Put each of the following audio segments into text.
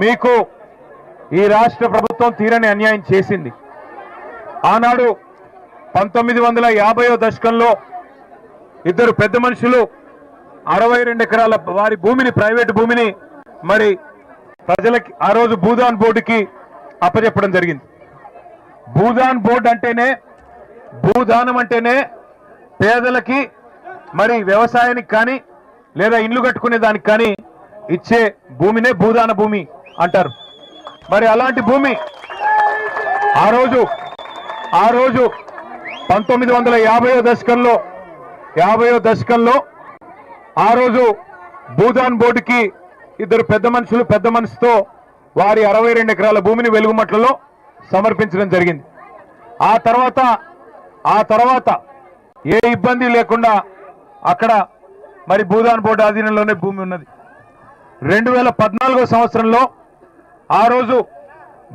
మీకు ఈ రాష్ట్ర ప్రభుత్వం తీరని అన్యాయం చేసింది. ఆనాడు 1950వ దశకంలో ఇద్దరు పెద్ద మనుషులు 62 ఎకరాల వారి భూమిని, ప్రైవేట్ భూమిని మరి ప్రజలకి ఆ రోజు భూదాన్ బోర్డుకి అప్పచెప్పడం జరిగింది. భూదాన్ బోర్డు అంటేనే, భూదానం అంటేనే పేదలకి మరి వ్యవసాయానికి కానీ లేదా ఇండ్లు కట్టుకునే దానికి కానీ ఇచ్చే భూమినే భూదాన భూమి అంటారు. మరి అలాంటి భూమి ఆ రోజు 1950వ దశకంలో ఆ రోజు భూదాన్ బోర్డుకి ఇద్దరు పెద్ద మనుషులతో వారి 62 ఎకరాల భూమిని వెలుగుమట్లలో సమర్పించడం జరిగింది. ఆ తర్వాత ఏ ఇబ్బంది లేకుండా అక్కడ మరి భూదాన్ బోర్డు ఆధీనంలోనే భూమి ఉన్నది. 2014వ సంవత్సరంలో ఆ రోజు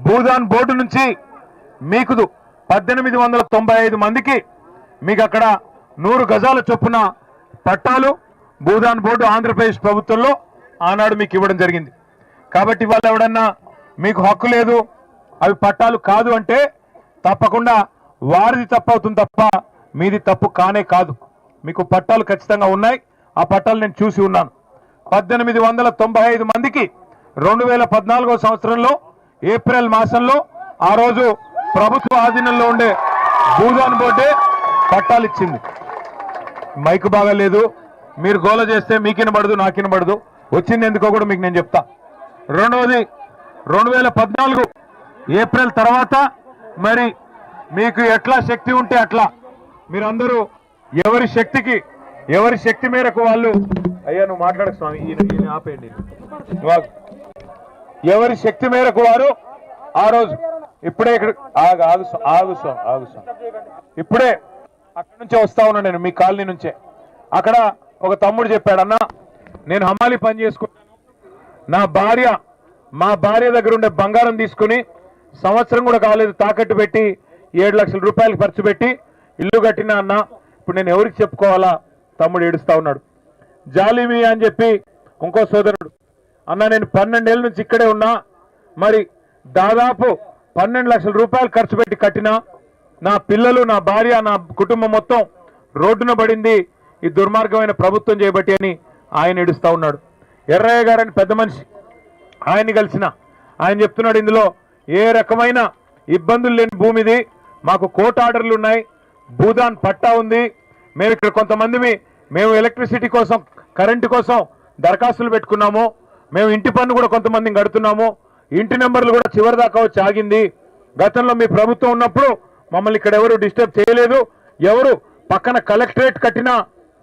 భూదాన్ బోర్డు నుంచి మీకు 1895 మందికి మీకు అక్కడ 100 గజాల చొప్పున పట్టాలు భూదాన్ బోర్డు ఆంధ్రప్రదేశ్ ప్రభుత్వంలో ఆనాడు మీకు ఇవ్వడం జరిగింది. కాబట్టి వాళ్ళు ఎవడన్నా మీకు హక్కు లేదు, అవి పట్టాలు కాదు అంటే తప్పకుండా వారిది తప్పు అవుతుంది తప్ప మీది తప్పు కానే కాదు. మీకు పట్టాలు ఖచ్చితంగా ఉన్నాయి. ఆ పట్టాలు నేను చూసి ఉన్నాను. 1895 మందికి 2014వ సంవత్సరంలో ఏప్రిల్ మాసంలో ఆ రోజు ప్రభుత్వ ఆధీనంలో ఉండే భూదాన్ బోర్డే పట్టాలు ఇచ్చింది. మైకు బాగా లేదు, మీరు గోల చేస్తే మీకినబడదు, నాకినబడదు. వచ్చింది ఎందుకో కూడా మీకు నేను చెప్తా. రెండవది 2014 ఏప్రిల్ తర్వాత మరి మీకు ఎట్లా శక్తి ఉంటే అట్లా మీరందరూ ఎవరి శక్తి మేరకు వాళ్ళు, అయ్యా నువ్వు మాట్లాడకు స్వామి, ఈయన ఆపేయండి, ఎవరి శక్తి మేరకు వారు ఆ రోజు ఇప్పుడే ఇక్కడ ఆగు స్వామి ఇప్పుడే అక్కడి నుంచే వస్తా ఉన్నా నేను, మీ కాలనీ నుంచే. అక్కడ ఒక తమ్ముడు చెప్పాడు, అన్న నేను హమాలి పని చేసుకుంటాను, మా భార్య దగ్గర ఉండే బంగారం తీసుకుని సంవత్సరం కూడా కాలేదు తాకట్టు పెట్టి 7 లక్షల రూపాయలు ఖర్చు పెట్టి ఇల్లు కట్టినా అన్న, ఇప్పుడు నేను ఎవరికి చెప్పుకోవాలా? తమ్ముడు ఏడుస్తా ఉన్నాడు. జాలిమి అని చెప్పి ఇంకో సోదరుడు, అన్న నేను 12 ఏళ్ళ నుంచి ఇక్కడే ఉన్నా, మరి దాదాపు 12 లక్షల రూపాయలు ఖర్చు పెట్టి కట్టినా, నా పిల్లలు, నా భార్య, నా కుటుంబం మొత్తం రోడ్డున పడింది ఈ దుర్మార్గమైన ప్రభుత్వం చేయబట్టి అని ఆయన ఏడుస్తా ఉన్నాడు. ఎర్రయ్య గారని పెద్ద మనిషి, ఆయన్ని కలిసిన ఆయన చెప్తున్నాడు, ఇందులో ఏ రకమైన ఇబ్బందులు లేని భూమిది, మాకు కోర్టు ఆర్డర్లు ఉన్నాయి, భూదాన్ పట్టా ఉంది, మేము ఇక్కడ మేము ఎలక్ట్రిసిటీ కోసం, కరెంటు కోసం దరఖాస్తులు పెట్టుకున్నాము, మేము ఇంటి పన్ను కూడా కొంతమందిని కడుతున్నాము, ఇంటి నెంబర్లు కూడా చివరి దాకా వచ్చి ఆగింది. గతంలో మీ ప్రభుత్వం ఉన్నప్పుడు మమ్మల్ని ఇక్కడ ఎవరు డిస్టర్బ్ చేయలేదు, ఎవరు పక్కన కలెక్టరేట్ కట్టినా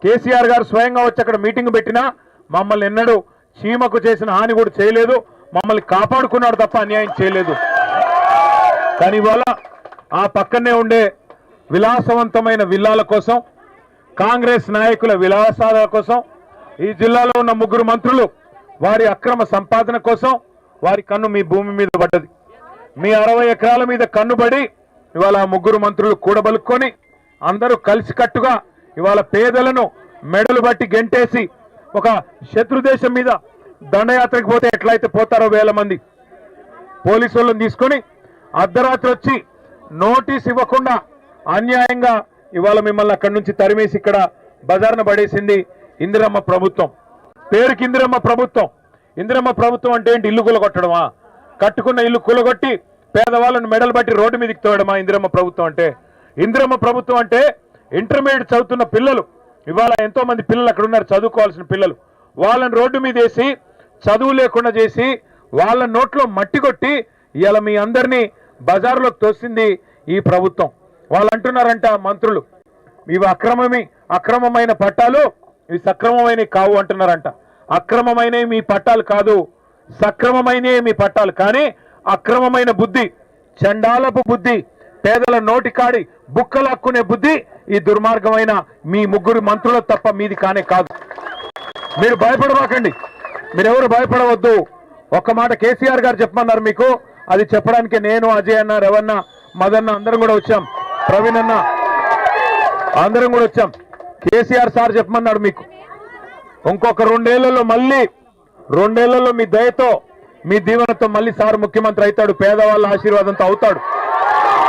కేసీఆర్ గారు స్వయంగా వచ్చి అక్కడ మీటింగ్ పెట్టినా మమ్మల్ని ఎన్నడూ చీమకు చేసిన హాని కూడా చేయలేదు, మమ్మల్ని కాపాడుకున్నాడు తప్ప అన్యాయం చేయలేదు. కానీ ఇవాళ ఆ పక్కనే ఉండే విలాసవంతమైన విల్లాల కోసం, కాంగ్రెస్ నాయకుల విలాసాల కోసం, ఈ జిల్లాలో ఉన్న 3 మంత్రులు వారి అక్రమ సంపాదన కోసం వారి కన్ను మీ భూమి మీద పడ్డది. మీ 60 ఎకరాల మీద కన్నుబడి ఇవాళ 3 మంత్రులు కూడబలుక్కొని అందరూ కలిసికట్టుగా ఇవాళ పేదలను మెడలు బట్టి గెంటేసి ఒక శత్రు దేశం మీద దండయాత్రకు పోతే ఎట్లయితే పోతారో 1000 మంది పోలీసు వాళ్ళని తీసుకొని అర్ధరాత్రి వచ్చి నోటీస్ ఇవ్వకుండా అన్యాయంగా ఇవాళ మిమ్మల్ని అక్కడి నుంచి తరిమేసి ఇక్కడ బజార్న పడేసింది ఇందిరమ్మ ప్రభుత్వం. పేరుకి ఇందిరమ్మ ప్రభుత్వం. ఇందిరమ్మ ప్రభుత్వం అంటే ఏంటి? ఇల్లు కూలగొట్టడమా? కట్టుకున్న ఇల్లు కూలగొట్టి పేదవాళ్ళను మెడలు బట్టి రోడ్డు మీదకి తోయడమా ఇందిరమ్మ ప్రభుత్వం అంటే? ఇందిరమ్మ ప్రభుత్వం అంటే ఇంటర్మీడియట్ చదువుతున్న పిల్లలు, ఇవాళ ఎంతో మంది పిల్లలు అక్కడ ఉన్నారు, చదువుకోవాల్సిన పిల్లలు, వాళ్ళని రోడ్డు మీద వేసి చదువు లేకుండా చేసి వాళ్ళ నోట్లో మట్టి కొట్టి ఇవాళ మీ అందరినీ బజార్లోకి తోసింది ఈ ప్రభుత్వం. వాళ్ళు అంటున్నారంట మంత్రులు, ఇవి అక్రమమైన పట్టాలు, ఇవి సక్రమమైనవి కావు అంటున్నారంట. అక్రమమైనవి మీ పట్టాలు కాదు, సక్రమమైనవి మీ పట్టాలు. కానీ అక్రమమైన బుద్ధి, చండాలపు బుద్ధి, పేదల నోటికాడి బుక్కలాక్కునే బుద్ధి ఈ దుర్మార్గమైన మీ 3 మంత్రులు తప్ప మీది కానే కాదు. మీరు భయపడబాకండి, మీరెవరు భయపడవద్దు. ఒక్క మాట కేసీఆర్ గారు చెప్పమన్నారు మీకు, అది చెప్పడానికి నేను, అజయ్ అన్న, రవణ, మదన్న అందరం కూడా వచ్చాం, ప్రవీణ్ అన్న అందరం కూడా వచ్చాం. కేసీఆర్ సార్ చెప్పమన్నాడు మీకు, ఇంకొక 2 ఏళ్లలో మళ్ళీ 2 ఏళ్లలో మీ దయతో మీ దీవెనతో మళ్ళీ సార్ ముఖ్యమంత్రి అవుతాడు, పేదవాళ్ళ ఆశీర్వాదంతో అవుతాడు.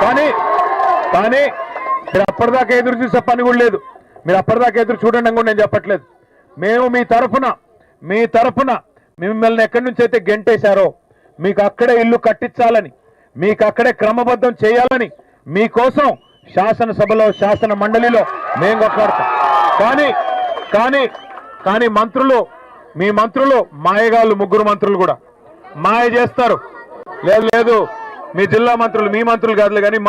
కానీ కానీ మీరు అప్పటిదాకా ఎదురు చూసే పని కూడా లేదు. మీరు అప్పటిదాకా ఎదురు చూడండి కూడా నేను చెప్పట్లేదు. మేము మీ తరఫున మిమ్మల్ని ఎక్కడి నుంచి అయితే గెంటేశారో మీకు అక్కడే ఇల్లు కట్టించాలని, మీకు అక్కడే క్రమబద్ధం చేయాలని మీకోసం శాసనసభలో శాసన మండలిలో మేము కొట్లాడతాం. కానీ మీ మంత్రులు మాయగాళ్ళు, ముగ్గురు మంత్రులు కూడా మాయ చేస్తారు. లేదు మీ జిల్లా మంత్రులు, మీ మంత్రులు కాదులే కానీ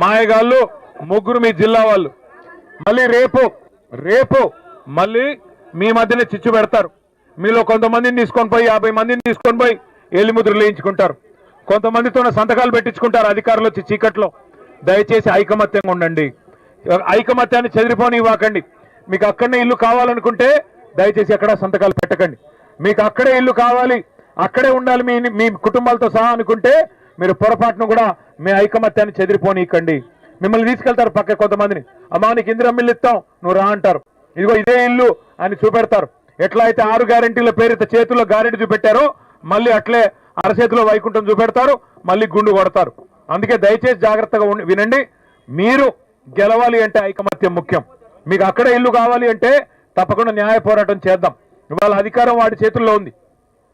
మాయగాళ్ళు ముగ్గురు మీ జిల్లా వాళ్ళు. మళ్ళీ రేపు మళ్ళీ మీ మధ్యనే చిచ్చు పెడతారు. మీలో కొంతమందిని తీసుకొని పోయి 50 మందిని తీసుకొని పోయి ఎల్లిముద్రలు వేయించుకుంటారు. కొంతమందితో సంతకాలు పెట్టించుకుంటారు అధికారులు వచ్చి చీకట్లో. దయచేసి ఐకమత్యంగా ఉండండి. ఐకమత్యాన్ని చెదిరిపోనివ్వకండి. మీకు అక్కడనే ఇల్లు కావాలనుకుంటే దయచేసి ఎక్కడా సంతకాలు పెట్టకండి. మీకు అక్కడే ఇల్లు కావాలి, అక్కడే ఉండాలి మీ కుటుంబాలతో సహా అనుకుంటే మీరు పొరపాటును కూడా మీ ఐకమత్యాన్ని చెదిరిపోనీకండి. మిమ్మల్ని తీసుకెళ్తారు పక్క కొంతమందిని, అమ్మా నీకు ఇందిరమ్మ ఇల్లు ఇస్తాం నువ్వు రా అంటారు. ఇదిగో ఇదే ఇల్లు అని చూపెడతారు. ఎట్లా అయితే 6 గ్యారెంటీల పేరుతో చేతుల్లో గ్యారెంటీ చూపెట్టారో మళ్ళీ అట్లే అరచేతిలో వైకుంఠం చూపెడతారు, మళ్ళీ గుండు కొడతారు. అందుకే దయచేసి జాగ్రత్తగా వినండి. మీరు గెలవాలి అంటే ఐకమత్యం ముఖ్యం. మీకు అక్కడే ఇల్లు కావాలి అంటే తప్పకుండా న్యాయ పోరాటం చేద్దాం. ఇవాళ అధికారం వాడి చేతుల్లో ఉంది,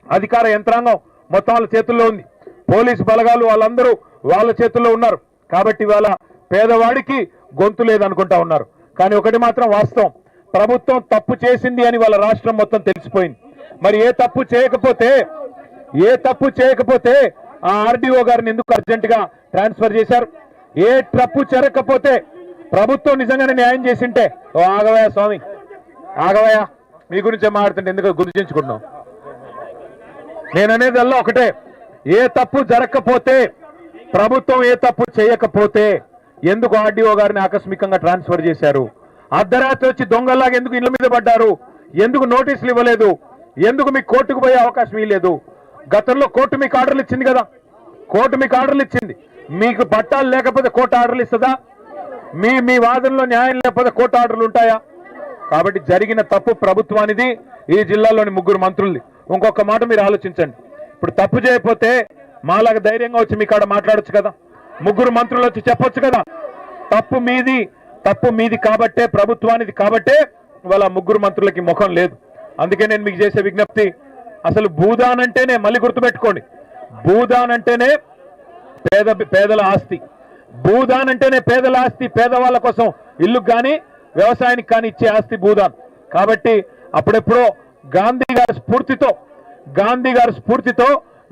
అధికార యంత్రాంగం మొత్తం వాళ్ళ చేతుల్లో ఉంది, పోలీసు బలగాలు వాళ్ళందరూ వాళ్ళ చేతుల్లో ఉన్నారు. కాబట్టి ఇవాళ పేదవాడికి గొంతు లేదనుకుంటా ఉన్నారు. కానీ ఒకటి మాత్రం వాస్తవం, ప్రభుత్వం తప్పు చేసింది అని వాళ్ళ రాష్ట్రం మొత్తం తెలిసిపోయింది. మరి ఏ తప్పు చేయకపోతే ఆ ఆర్డీఓ గారిని ఎందుకు అర్జెంటుగా ట్రాన్స్ఫర్ చేశారు? ఏ తప్పు జరగకపోతే ప్రభుత్వం నిజంగానే న్యాయం చేసింటే, ఓ ఆగవయ్యా స్వామి ఆగవయ్యా, మీ గురించే మాట్లాడుతుంటే ఎందుకు గుర్తించుకుంటున్నాం? నేననేది అలా ఒకటే, ఏ తప్పు జరగకపోతే, ప్రభుత్వం ఏ తప్పు చేయకపోతే ఎందుకు ఆర్డీఓ గారిని ఆకస్మికంగా ట్రాన్స్ఫర్ చేశారు? అర్ధరాత్రి వచ్చి దొంగల్లాగా ఎందుకు ఇళ్ల మీద పడ్డారు? ఎందుకు నోటీసులు ఇవ్వలేదు? ఎందుకు మీకు కోర్టుకు పోయే అవకాశం ఇవ్వలేదు? గతంలో కోర్టు మీకు ఆర్డర్లు ఇచ్చింది కదా, కోర్టు మీకు ఆర్డర్లు ఇచ్చింది. మీకు పట్టాలు లేకపోతే కోర్టు ఆర్డర్లు ఇస్తుందా? మీ వాదనలో న్యాయం లేకపోతే కోర్టు ఆర్డర్లు ఉంటాయా? కాబట్టి జరిగిన తప్పు ప్రభుత్వానిది, ఈ జిల్లాలోని 3 మంత్రులది. ఇంకొక మాట మీరు ఆలోచించండి. ఇప్పుడు తప్పు చేయకపోతే మాలాగా ధైర్యంగా వచ్చి మీ కాడ మాట్లాడొచ్చు కదా, 3 మంత్రులు వచ్చి చెప్పొచ్చు కదా. తప్పు మీది కాబట్టే, ప్రభుత్వానిది కాబట్టే ఇవాళ 3 మంత్రులకి ముఖం లేదు. అందుకే నేను మీకు చేసే విజ్ఞప్తి, అసలు భూదాన్ అంటేనే, మళ్ళీ గుర్తుపెట్టుకోండి, భూదాన్ అంటేనే పేదల ఆస్తి. భూదాన్ అంటేనే పేదల ఆస్తి, పేదవాళ్ళ కోసం ఇల్లు కానీ వ్యవసాయానికి కానీ ఇచ్చే ఆస్తి భూదాన్. కాబట్టి అప్పుడెప్పుడో గాంధీ గారి స్ఫూర్తితో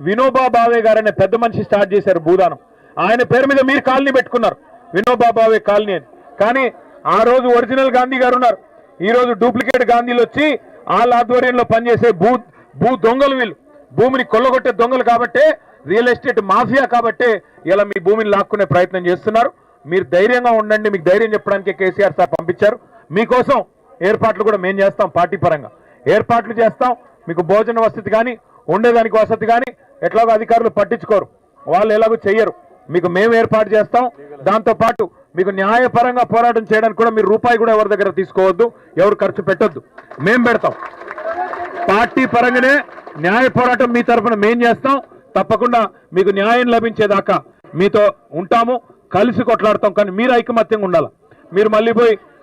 వినోబా భావే గారు అనే పెద్ద మనిషి స్టార్ట్ చేశారు భూదానం. ఆయన పేరు మీద మీరు కాలనీ పెట్టుకున్నారు, వినోబా భావే కాలనీ అని. కానీ ఆ రోజు ఒరిజినల్ గాంధీ గారు ఉన్నారు, ఈ రోజు డూప్లికేట్ గాంధీలు వచ్చి వాళ్ళ ఆధ్వర్యంలో పనిచేసే భూ దొంగలు వీళ్ళు, భూమిని కొల్లగొట్టే దొంగలు. కాబట్టే రియల్ ఎస్టేట్ మాఫియా కాబట్టే ఇలా మీ భూమిని లాక్కునే ప్రయత్నం చేస్తున్నారు. మీరు ధైర్యంగా ఉండండి. మీకు ధైర్యం చెప్పడానికి కేసీఆర్ సార్ పంపించారు. మీకోసం ఏర్పాట్లు కూడా మేము చేస్తాం, పార్టీ పరంగా ఏర్పాట్లు చేస్తాం. మీకు భోజన వసతి కానీ, ఉండేదానికి వసతి కానీ ఎట్లాగో అధికారులు పట్టించుకోరు, వాళ్ళు ఎలాగో చెయ్యరు. మీకు మేము ఏర్పాటు చేస్తాం. దాంతోపాటు మీకు న్యాయపరంగా పోరాటం చేయడానికి కూడా మీరు రూపాయి కూడా ఎవరి దగ్గర తీసుకోవద్దు, ఎవరు ఖర్చు పెట్టొద్దు, మేము పెడతాం. పార్టీ పరంగానే న్యాయ పోరాటం మీ తరఫున మేం చేస్తాం. తప్పకుండా మీకు న్యాయం లభించేదాకా మీతో ఉంటాము, కలిసి కొట్లాడతాం. కానీ మీరు ఐకమత్యంగా ఉండాలి. మీరు మళ్ళీ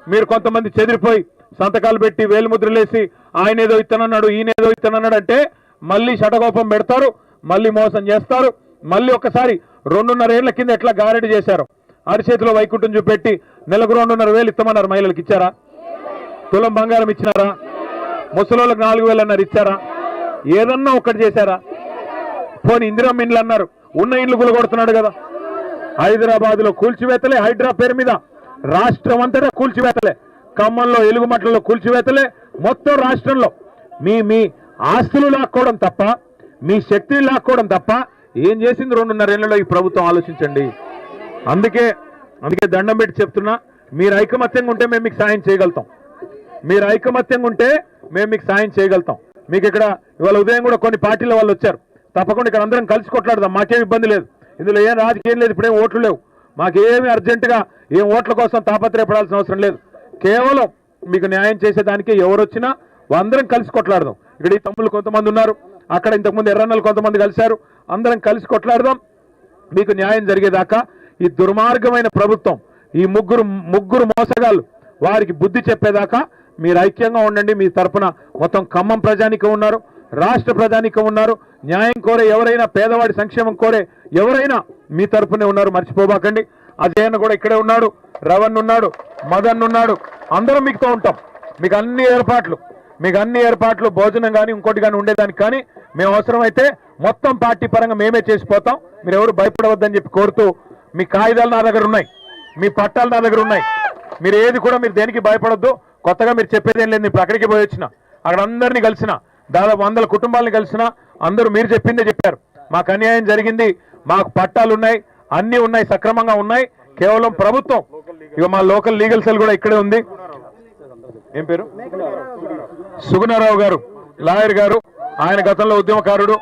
మీరు కొంతమంది చెదిరిపోయి సంతకాలు పెట్టి వేలుముద్రలేసి ఆయన ఏదో ఇత్తనన్నాడు, ఈయనేదో ఇత్తనన్నాడు అంటే మళ్ళీ షటకోపం పెడతారు, మళ్ళీ మోసం చేస్తారు. మళ్ళీ ఒకసారి 2.5 ఏళ్ల కింద ఎట్లా గారెడి చేశారు, అరిచేతిలో వైకుంఠం చూపెట్టి నెలకు 2.5 వేలు ఇస్తామన్నారు. మహిళలకు ఇచ్చారా? తులం బంగారం ఇచ్చినారా? ముసలోళ్ళకి 4,000 అన్నారు, ఇచ్చారా? ఏదన్నా ఒక్కటి చేశారా? పోనీ ఇందిరమ్మ ఇండ్లు అన్నారు, ఉన్న ఇండ్లు కూలగొడుతున్నాడు కదా. హైదరాబాద్ లో కూల్చివేతలే, హైడ్రా పేరు మీద రాష్ట్రం అంతటా కూల్చివేతలే, ఖమ్మంలో ఎలుగుమట్లలో కూల్చివేతలే. మొత్తం రాష్ట్రంలో మీ ఆస్తులు లాక్కోవడం తప్ప, మీ శక్తిని లాక్కోవడం తప్ప ఏం చేసింది 2.5 ఏళ్లలో ఈ ప్రభుత్వం? ఆలోచించండి. అందుకే దండం పెట్టి చెప్తున్నా, మీరు ఐకమత్యంగా ఉంటే మేము మీకు సాయం చేయగలుగుతాం. మీరు ఐకమత్యంగా ఉంటే మేము మీకు సాయం చేయగలుగుతాం. మీకు ఇక్కడ ఇవాళ ఉదయం కూడా కొన్ని పార్టీల వాళ్ళు వచ్చారు. తప్పకుండా ఇక్కడ అందరం కలిసి కొట్లాడదాం, మాకేం ఇబ్బంది లేదు. ఇందులో ఏం రాజకీయం లేదు, ఇప్పుడేం ఓట్లు లేవు, మాకేమి అర్జెంటుగా ఏం ఓట్ల కోసం తాపత్రయపడాల్సిన అవసరం లేదు. కేవలం మీకు న్యాయం చేసేదానికి ఎవరు వచ్చినా అందరం కలిసి కొట్లాడదాం. ఇక్కడ ఈ తమ్ముళ్ళు కొంతమంది ఉన్నారు, అక్కడ ఇంతకుముందు ఎర్రన్నలు కొంతమంది కలిశారు. అందరం కలిసి కొట్లాడదాం, మీకు న్యాయం జరిగేదాకా. ఈ దుర్మార్గమైన ప్రభుత్వం, ఈ ముగ్గురు మోసగాళ్ళు, వారికి బుద్ధి చెప్పేదాకా మీరు ఐక్యంగా ఉండండి. మీ తరపున మొత్తం ఖమ్మం ప్రజానికం ఉన్నారు, రాష్ట్ర ప్రజానికం ఉన్నారు. న్యాయం కోరే ఎవరైనా, పేదవాడి సంక్షేమం కోరే ఎవరైనా మీ తరపునే ఉన్నారు, మర్చిపోబాకండి. అజయన్న కూడా ఇక్కడే ఉన్నాడు, రవణ్ ఉన్నాడు, మదన్ ఉన్నాడు. అందరం మీకుతో ఉంటాం. మీకు అన్ని ఏర్పాట్లు భోజనం కానీ ఇంకోటి కానీ ఉండేదానికి కానీ మేము అవసరమైతే మొత్తం పార్టీ పరంగా మేమే చేసిపోతాం. మీరు ఎవరు భయపడవద్దని చెప్పి కోరుతూ, మీ కాగితాలు నా దగ్గర ఉన్నాయి, మీ పట్టాలు నా దగ్గర ఉన్నాయి. మీరు ఏది కూడా మీరు దేనికి భయపడొద్దు. కొత్తగా మీరు చెప్పేదేం లేదు. ఇప్పుడు అక్కడికి పోయి వచ్చిన, అక్కడ అందరినీ కలిసిన, దాదాపు 100 కుటుంబాలను కలిసిన, అందరూ మీరు చెప్పిందే చెప్పారు. మాకు అన్యాయం జరిగింది, మాకు పట్టాలు ఉన్నాయి, అన్నీ ఉన్నాయి, సక్రమంగా ఉన్నాయి. కేవలం ప్రభుత్వం, ఇక మా లోకల్ లీగల్ సెల్ కూడా ఇక్కడే ఉంది. ఏం పేరు? సుగుణారావు గారు, లాయర్ గారు. ఆయన గతంలో ఉద్యమకారుడు.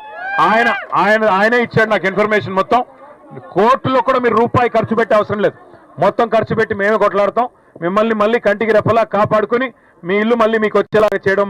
ఆయనే ఇచ్చాడు నాకు ఇన్ఫర్మేషన్ మొత్తం. కోర్టులో కూడా మీరు రూపాయి ఖర్చు పెట్టే అవసరం లేదు, మొత్తం ఖర్చు పెట్టి మేమే కొట్లాడతాం. మిమ్మల్ని మళ్ళీ కంటికి రెప్పలా కాపాడుకుని మీ ఇల్లు మళ్ళీ మీకు వచ్చేలాగా చేయడం